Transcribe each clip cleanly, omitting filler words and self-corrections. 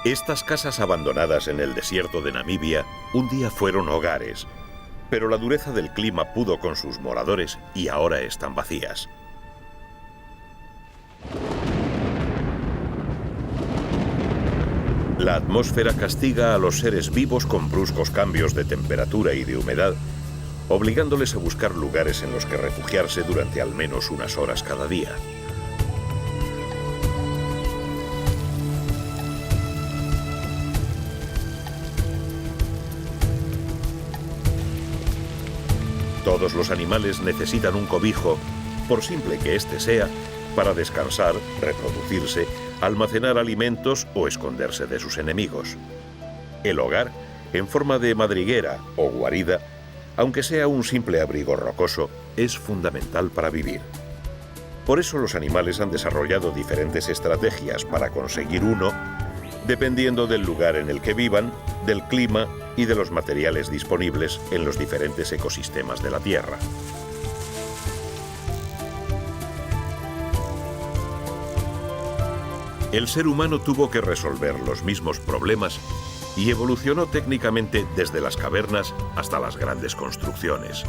Estas casas abandonadas en el desierto de Namibia un día fueron hogares, pero la dureza del clima pudo con sus moradores y ahora están vacías. La atmósfera castiga a los seres vivos con bruscos cambios de temperatura y de humedad, obligándoles a buscar lugares en los que refugiarse durante al menos unas horas cada día. Todos los animales necesitan un cobijo, por simple que éste sea, para descansar, reproducirse, almacenar alimentos o esconderse de sus enemigos. El hogar, en forma de madriguera o guarida, aunque sea un simple abrigo rocoso, es fundamental para vivir. Por eso los animales han desarrollado diferentes estrategias para conseguir uno, dependiendo del lugar en el que vivan, del clima y de los materiales disponibles en los diferentes ecosistemas de la Tierra. El ser humano tuvo que resolver los mismos problemas y evolucionó técnicamente desde las cavernas hasta las grandes construcciones.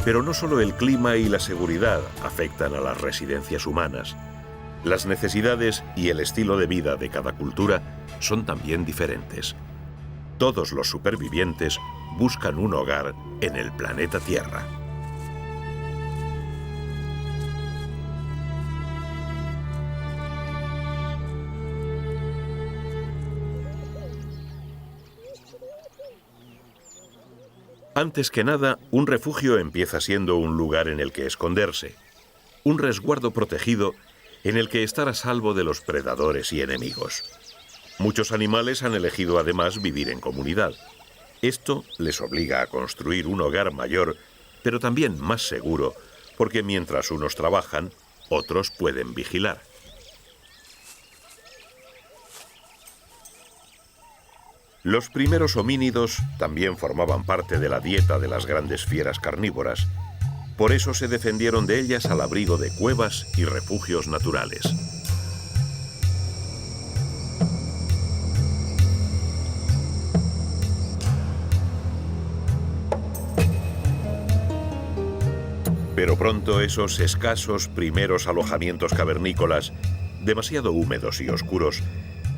Pero no solo el clima y la seguridad afectan a las residencias humanas. Las necesidades y el estilo de vida de cada cultura son también diferentes. Todos los supervivientes buscan un hogar en el planeta Tierra. Antes que nada, un refugio empieza siendo un lugar en el que esconderse, un resguardo protegido en el que estar a salvo de los predadores y enemigos. Muchos animales han elegido además vivir en comunidad. Esto les obliga a construir un hogar mayor, pero también más seguro, porque mientras unos trabajan, otros pueden vigilar. Los primeros homínidos también formaban parte de la dieta de las grandes fieras carnívoras. Por eso se defendieron de ellas al abrigo de cuevas y refugios naturales. Pero pronto esos escasos primeros alojamientos cavernícolas, demasiado húmedos y oscuros,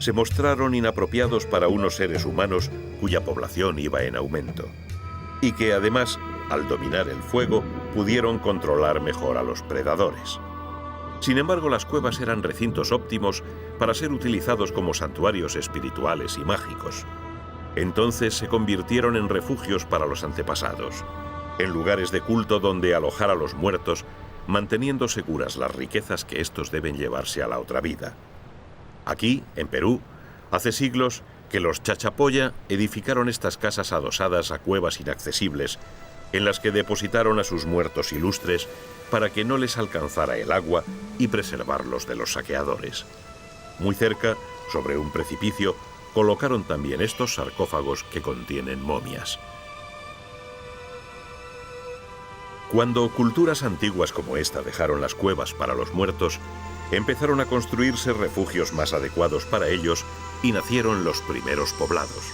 se mostraron inapropiados para unos seres humanos cuya población iba en aumento, y que además, al dominar el fuego, pudieron controlar mejor a los predadores. Sin embargo, las cuevas eran recintos óptimos para ser utilizados como santuarios espirituales y mágicos. Entonces se convirtieron en refugios para los antepasados, en lugares de culto donde alojar a los muertos, manteniendo seguras las riquezas que estos deben llevarse a la otra vida. Aquí, en Perú, hace siglos que los Chachapoya edificaron estas casas adosadas a cuevas inaccesibles, en las que depositaron a sus muertos ilustres para que no les alcanzara el agua y preservarlos de los saqueadores. Muy cerca, sobre un precipicio, colocaron también estos sarcófagos que contienen momias. Cuando culturas antiguas como esta dejaron las cuevas para los muertos, empezaron a construirse refugios más adecuados para ellos y nacieron los primeros poblados.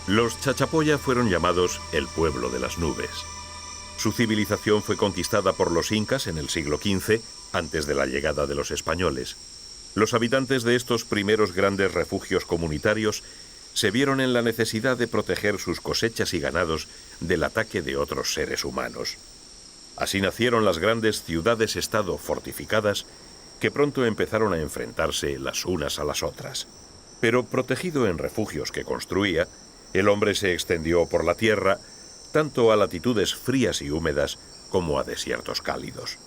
Los Chachapoya fueron llamados el pueblo de las nubes. Su civilización fue conquistada por los incas en el siglo XV, antes de la llegada de los españoles. Los habitantes de estos primeros grandes refugios comunitarios se vieron en la necesidad de proteger sus cosechas y ganados del ataque de otros seres humanos. Así nacieron las grandes ciudades-estado fortificadas que pronto empezaron a enfrentarse las unas a las otras. Pero protegido en refugios que construía, el hombre se extendió por la tierra tanto a latitudes frías y húmedas como a desiertos cálidos.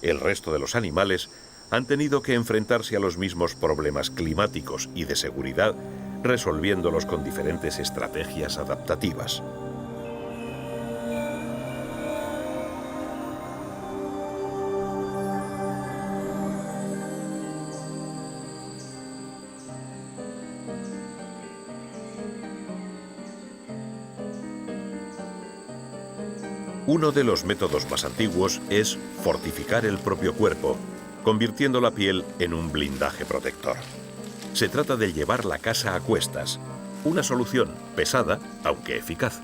El resto de los animales han tenido que enfrentarse a los mismos problemas climáticos y de seguridad, resolviéndolos con diferentes estrategias adaptativas. Uno de los métodos más antiguos es fortificar el propio cuerpo, convirtiendo la piel en un blindaje protector. Se trata de llevar la casa a cuestas, una solución pesada, aunque eficaz.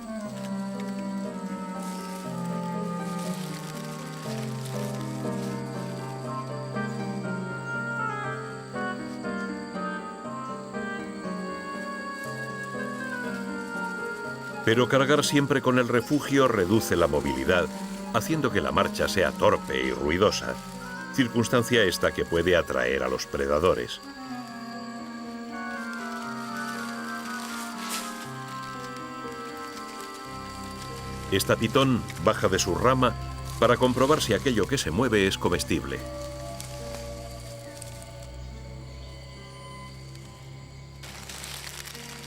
Pero cargar siempre con el refugio reduce la movilidad, haciendo que la marcha sea torpe y ruidosa, circunstancia esta que puede atraer a los predadores. Esta pitón baja de su rama para comprobar si aquello que se mueve es comestible.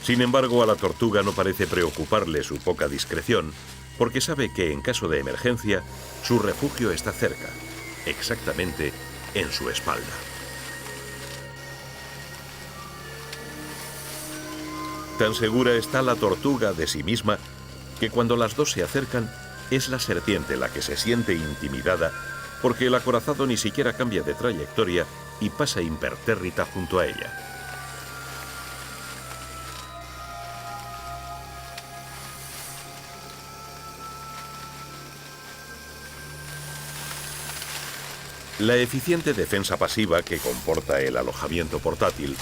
Sin embargo, a la tortuga no parece preocuparle su poca discreción, porque sabe que en caso de emergencia, su refugio está cerca, exactamente en su espalda. Tan segura está la tortuga de sí misma que cuando las dos se acercan, es la serpiente la que se siente intimidada porque el acorazado ni siquiera cambia de trayectoria y pasa impertérrita junto a ella. La eficiente defensa pasiva que comporta el alojamiento portátil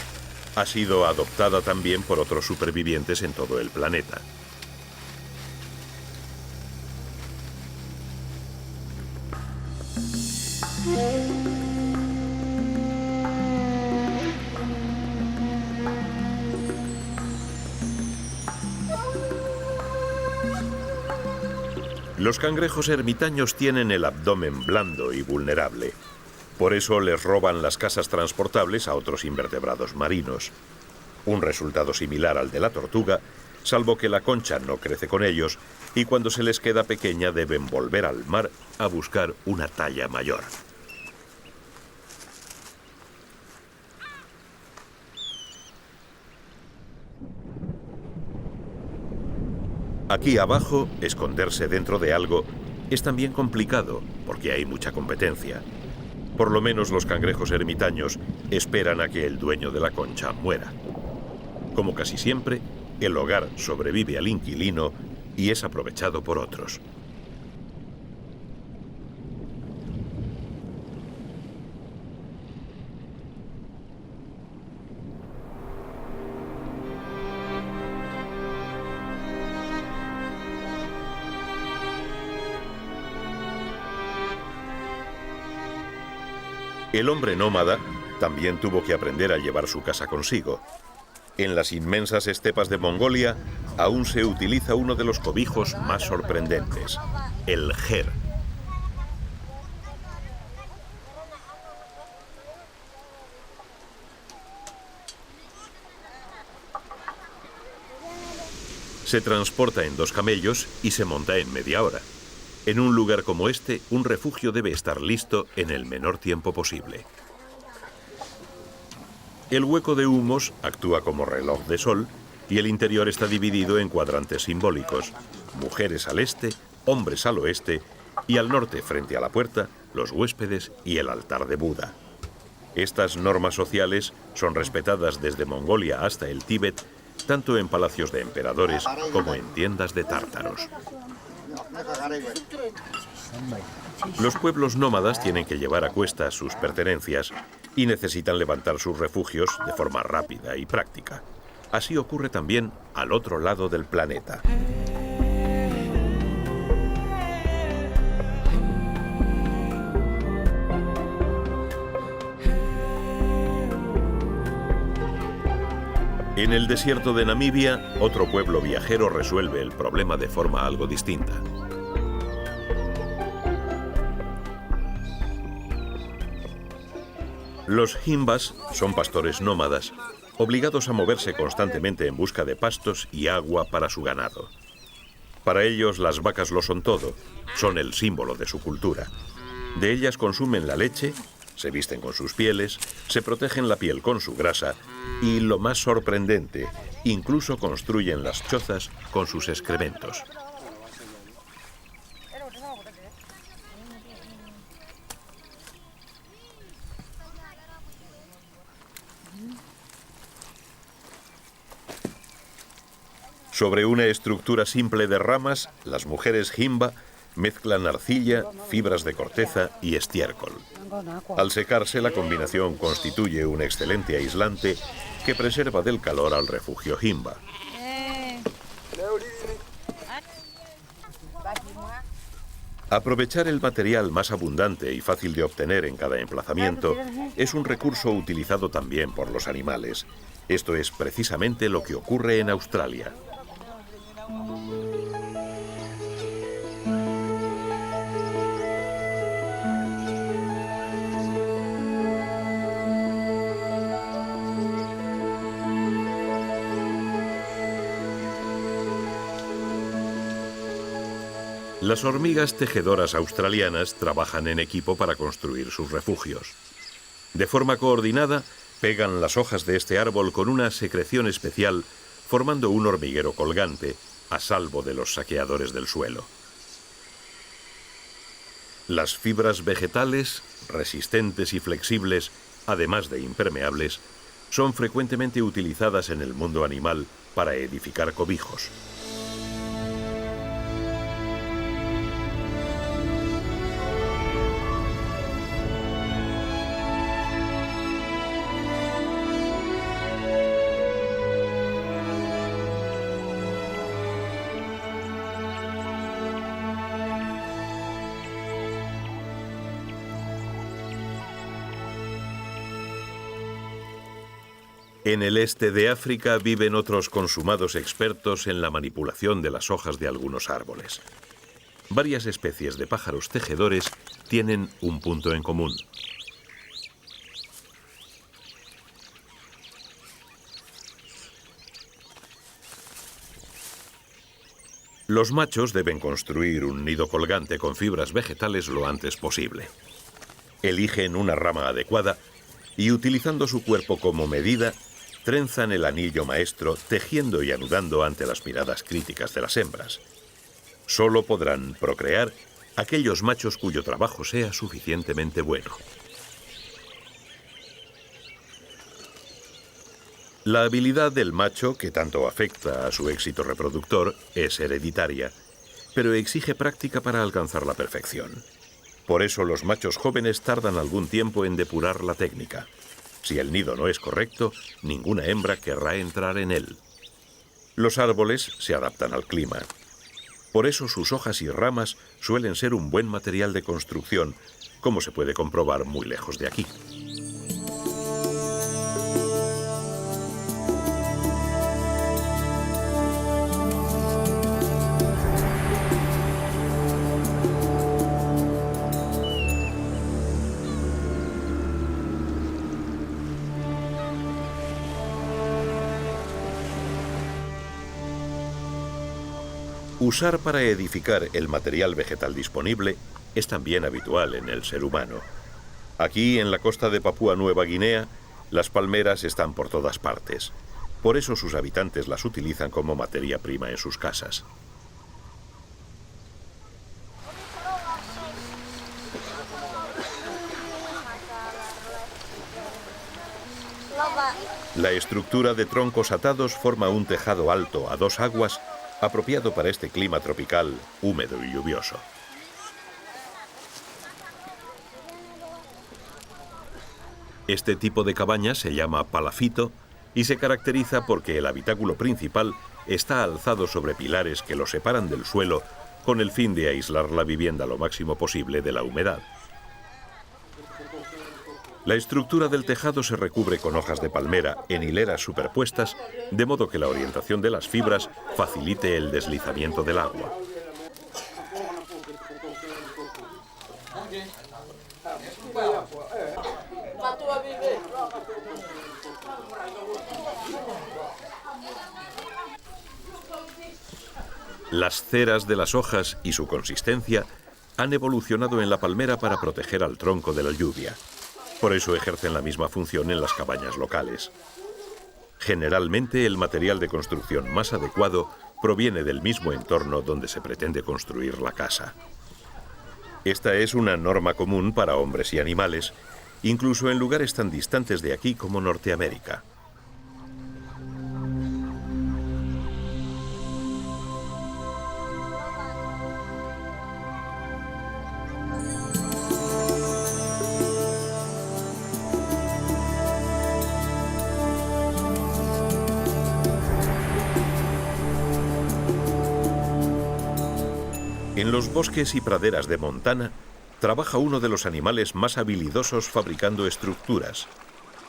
ha sido adoptada también por otros supervivientes en todo el planeta. Los cangrejos ermitaños tienen el abdomen blando y vulnerable. Por eso les roban las casas transportables a otros invertebrados marinos. Un resultado similar al de la tortuga, salvo que la concha no crece con ellos y cuando se les queda pequeña deben volver al mar a buscar una talla mayor. Aquí abajo, esconderse dentro de algo es también complicado porque hay mucha competencia. Por lo menos los cangrejos ermitaños esperan a que el dueño de la concha muera. Como casi siempre, el hogar sobrevive al inquilino y es aprovechado por otros. El hombre nómada también tuvo que aprender a llevar su casa consigo. En las inmensas estepas de Mongolia aún se utiliza uno de los cobijos más sorprendentes, el ger. Se transporta en 2 camellos y se monta en media hora. En un lugar como este, un refugio debe estar listo en el menor tiempo posible. El hueco de humos actúa como reloj de sol y el interior está dividido en cuadrantes simbólicos: mujeres al este, hombres al oeste y al norte, frente a la puerta, los huéspedes y el altar de Buda. Estas normas sociales son respetadas desde Mongolia hasta el Tíbet, tanto en palacios de emperadores como en tiendas de tártaros. Los pueblos nómadas tienen que llevar a cuestas sus pertenencias y necesitan levantar sus refugios de forma rápida y práctica. Así ocurre también al otro lado del planeta. En el desierto de Namibia, otro pueblo viajero resuelve el problema de forma algo distinta. Los himbas son pastores nómadas, obligados a moverse constantemente en busca de pastos y agua para su ganado. Para ellos las vacas lo son todo, son el símbolo de su cultura. De ellas consumen la leche, se visten con sus pieles, se protegen la piel con su grasa y, lo más sorprendente, incluso construyen las chozas con sus excrementos. Sobre una estructura simple de ramas, las mujeres Himba mezclan arcilla, fibras de corteza y estiércol. Al secarse, la combinación constituye un excelente aislante que preserva del calor al refugio Himba. Aprovechar el material más abundante y fácil de obtener en cada emplazamiento es un recurso utilizado también por los animales. Esto es precisamente lo que ocurre en Australia. Las hormigas tejedoras australianas trabajan en equipo para construir sus refugios. De forma coordinada, pegan las hojas de este árbol con una secreción especial, formando un hormiguero colgante, a salvo de los saqueadores del suelo. Las fibras vegetales, resistentes y flexibles, además de impermeables, son frecuentemente utilizadas en el mundo animal para edificar cobijos. En el este de África viven otros consumados expertos en la manipulación de las hojas de algunos árboles. Varias especies de pájaros tejedores tienen un punto en común. Los machos deben construir un nido colgante con fibras vegetales lo antes posible. Eligen una rama adecuada y, utilizando su cuerpo como medida, trenzan el anillo maestro, tejiendo y anudando ante las miradas críticas de las hembras. Solo podrán procrear aquellos machos cuyo trabajo sea suficientemente bueno. La habilidad del macho, que tanto afecta a su éxito reproductor, es hereditaria, pero exige práctica para alcanzar la perfección. Por eso los machos jóvenes tardan algún tiempo en depurar la técnica. Si el nido no es correcto, ninguna hembra querrá entrar en él. Los árboles se adaptan al clima. Por eso sus hojas y ramas suelen ser un buen material de construcción, como se puede comprobar muy lejos de aquí. Usar para edificar el material vegetal disponible es también habitual en el ser humano. Aquí, en la costa de Papúa Nueva Guinea, las palmeras están por todas partes. Por eso sus habitantes las utilizan como materia prima en sus casas. La estructura de troncos atados forma un tejado alto a dos aguas, apropiado para este clima tropical, húmedo y lluvioso. Este tipo de cabaña se llama palafito y se caracteriza porque el habitáculo principal está alzado sobre pilares que lo separan del suelo con el fin de aislar la vivienda lo máximo posible de la humedad. La estructura del tejado se recubre con hojas de palmera en hileras superpuestas, de modo que la orientación de las fibras facilite el deslizamiento del agua. Las ceras de las hojas y su consistencia han evolucionado en la palmera para proteger al tronco de la lluvia. Por eso ejercen la misma función en las cabañas locales. Generalmente, el material de construcción más adecuado proviene del mismo entorno donde se pretende construir la casa. Esta es una norma común para hombres y animales, incluso en lugares tan distantes de aquí como Norteamérica. En los bosques y praderas de Montana, trabaja uno de los animales más habilidosos fabricando estructuras.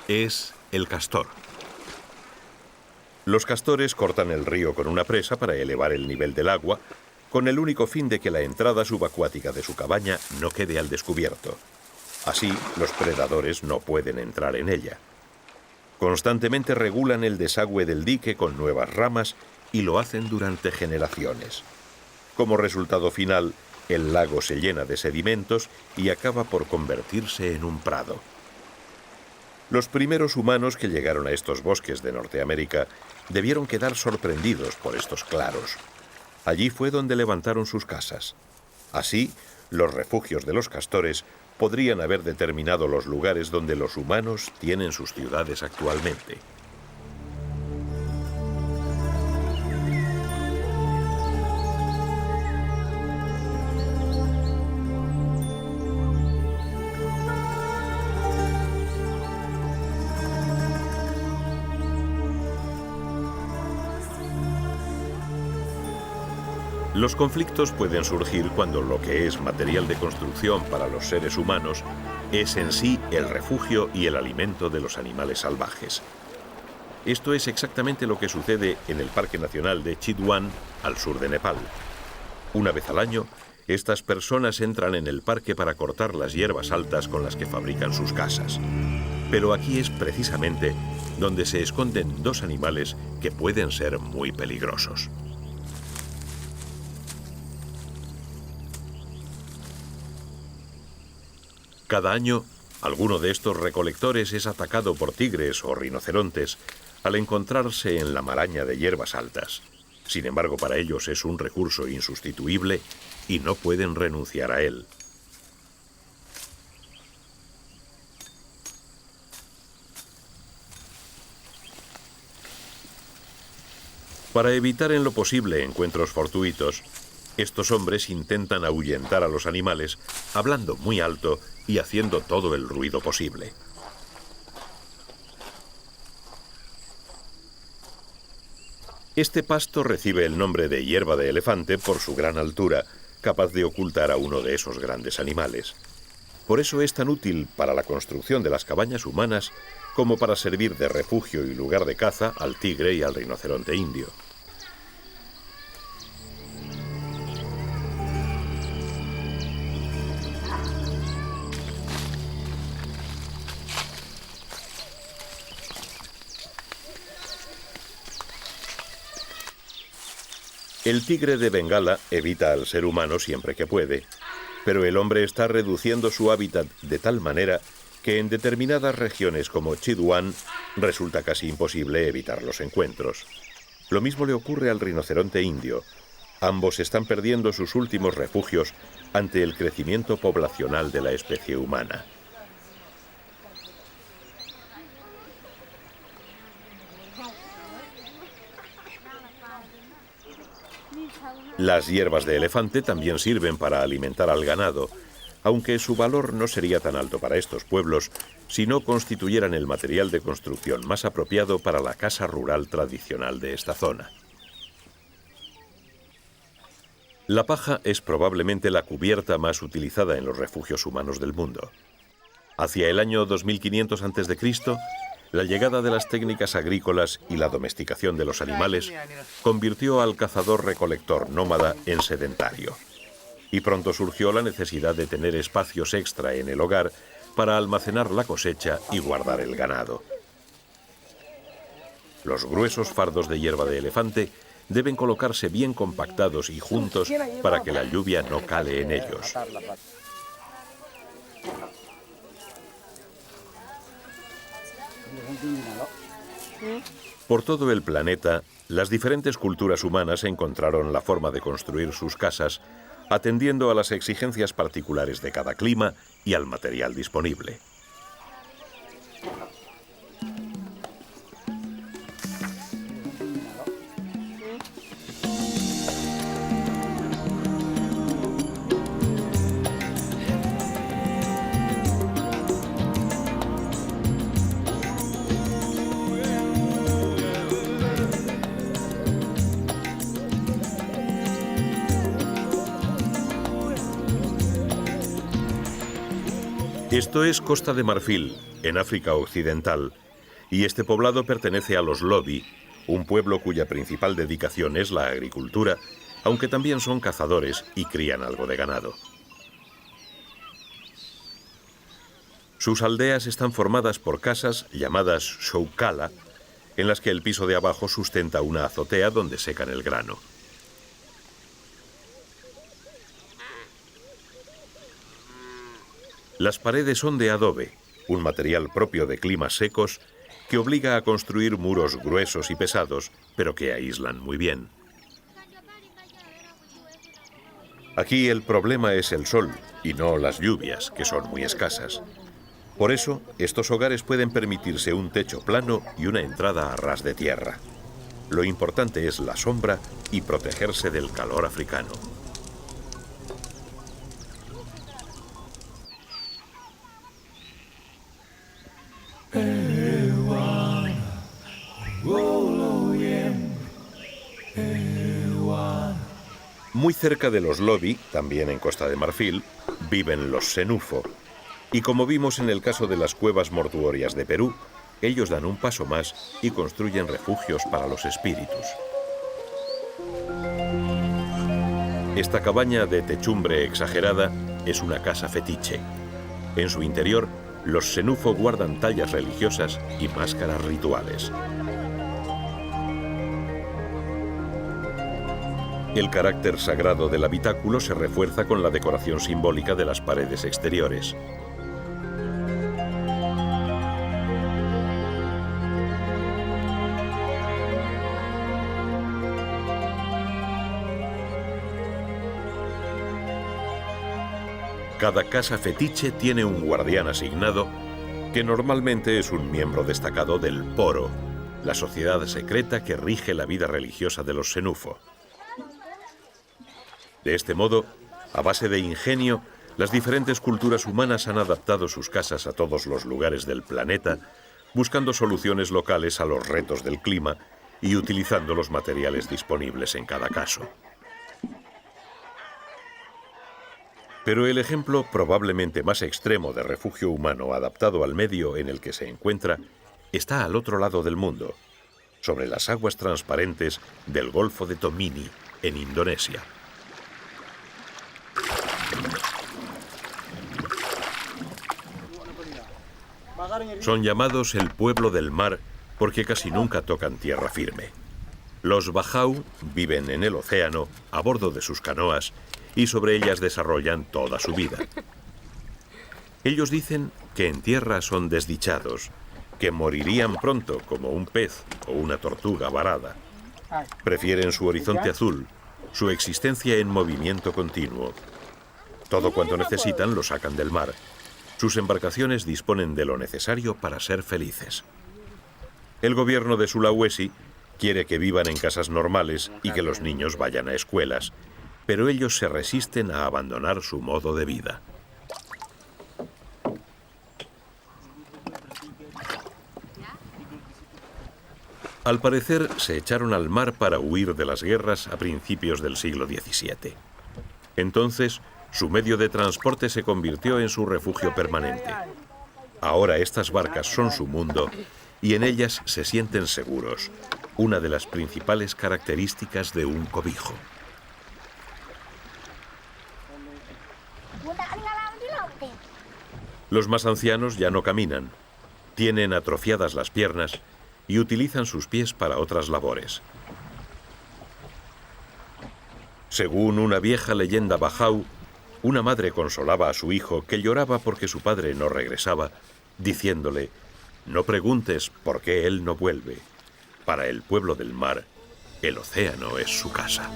Es el castor. Los castores cortan el río con una presa para elevar el nivel del agua, con el único fin de que la entrada subacuática de su cabaña no quede al descubierto. Así, los predadores no pueden entrar en ella. Constantemente regulan el desagüe del dique con nuevas ramas y lo hacen durante generaciones. Como resultado final, el lago se llena de sedimentos y acaba por convertirse en un prado. Los primeros humanos que llegaron a estos bosques de Norteamérica debieron quedar sorprendidos por estos claros. Allí fue donde levantaron sus casas. Así, los refugios de los castores podrían haber determinado los lugares donde los humanos tienen sus ciudades actualmente. Los conflictos pueden surgir cuando lo que es material de construcción para los seres humanos es en sí el refugio y el alimento de los animales salvajes. Esto es exactamente lo que sucede en el Parque Nacional de Chitwan, al sur de Nepal. Una vez al año, estas personas entran en el parque para cortar las hierbas altas con las que fabrican sus casas. Pero aquí es precisamente donde se esconden dos animales que pueden ser muy peligrosos. Cada año, alguno de estos recolectores es atacado por tigres o rinocerontes al encontrarse en la maraña de hierbas altas. Sin embargo, para ellos es un recurso insustituible y no pueden renunciar a él. Para evitar en lo posible encuentros fortuitos, estos hombres intentan ahuyentar a los animales hablando muy alto y haciendo todo el ruido posible. Este pasto recibe el nombre de hierba de elefante por su gran altura, capaz de ocultar a uno de esos grandes animales. Por eso es tan útil para la construcción de las cabañas humanas como para servir de refugio y lugar de caza al tigre y al rinoceronte indio. El tigre de Bengala evita al ser humano siempre que puede, pero el hombre está reduciendo su hábitat de tal manera que en determinadas regiones como Chitwan resulta casi imposible evitar los encuentros. Lo mismo le ocurre al rinoceronte indio. Ambos están perdiendo sus últimos refugios ante el crecimiento poblacional de la especie humana. Las hierbas de elefante también sirven para alimentar al ganado, aunque su valor no sería tan alto para estos pueblos si no constituyeran el material de construcción más apropiado para la casa rural tradicional de esta zona. La paja es probablemente la cubierta más utilizada en los refugios humanos del mundo. Hacia el año 2500 a.C., la llegada de las técnicas agrícolas y la domesticación de los animales convirtió al cazador-recolector nómada en sedentario. Y pronto surgió la necesidad de tener espacios extra en el hogar para almacenar la cosecha y guardar el ganado. Los gruesos fardos de hierba de elefante deben colocarse bien compactados y juntos para que la lluvia no cale en ellos. Por todo el planeta, las diferentes culturas humanas encontraron la forma de construir sus casas atendiendo a las exigencias particulares de cada clima y al material disponible. Esto es Costa de Marfil, en África Occidental, y este poblado pertenece a los Lobi, un pueblo cuya principal dedicación es la agricultura, aunque también son cazadores y crían algo de ganado. Sus aldeas están formadas por casas llamadas shoukala, en las que el piso de abajo sustenta una azotea donde secan el grano. Las paredes son de adobe, un material propio de climas secos que obliga a construir muros gruesos y pesados, pero que aíslan muy bien. Aquí el problema es el sol y no las lluvias, que son muy escasas. Por eso, estos hogares pueden permitirse un techo plano y una entrada a ras de tierra. Lo importante es la sombra y protegerse del calor africano. Muy cerca de los Lobi, también en Costa de Marfil, viven los Senufo. Y como vimos en el caso de las cuevas mortuorias de Perú, ellos dan un paso más y construyen refugios para los espíritus. Esta cabaña de techumbre exagerada es una casa fetiche. En su interior, los Senufo guardan tallas religiosas y máscaras rituales. El carácter sagrado del habitáculo se refuerza con la decoración simbólica de las paredes exteriores. Cada casa fetiche tiene un guardián asignado, que normalmente es un miembro destacado del Poro, la sociedad secreta que rige la vida religiosa de los Senufo. De este modo, a base de ingenio, las diferentes culturas humanas han adaptado sus casas a todos los lugares del planeta, buscando soluciones locales a los retos del clima y utilizando los materiales disponibles en cada caso. Pero el ejemplo probablemente más extremo de refugio humano adaptado al medio en el que se encuentra está al otro lado del mundo, sobre las aguas transparentes del Golfo de Tomini, en Indonesia. Son llamados el pueblo del mar porque casi nunca tocan tierra firme. Los Bajau viven en el océano, a bordo de sus canoas, y sobre ellas desarrollan toda su vida. Ellos dicen que en tierra son desdichados, que morirían pronto como un pez o una tortuga varada. Prefieren su horizonte azul, su existencia en movimiento continuo. Todo cuanto necesitan lo sacan del mar. Sus embarcaciones disponen de lo necesario para ser felices. El gobierno de Sulawesi quiere que vivan en casas normales y que los niños vayan a escuelas, pero ellos se resisten a abandonar su modo de vida. Al parecer, se echaron al mar para huir de las guerras a principios del siglo XVII. Entonces, su medio de transporte se convirtió en su refugio permanente. Ahora estas barcas son su mundo y en ellas se sienten seguros, una de las principales características de un cobijo. Los más ancianos ya no caminan, tienen atrofiadas las piernas y utilizan sus pies para otras labores. Según una vieja leyenda Bajau, una madre consolaba a su hijo que lloraba porque su padre no regresaba, diciéndole: «No preguntes por qué él no vuelve. Para el pueblo del mar, el océano es su casa».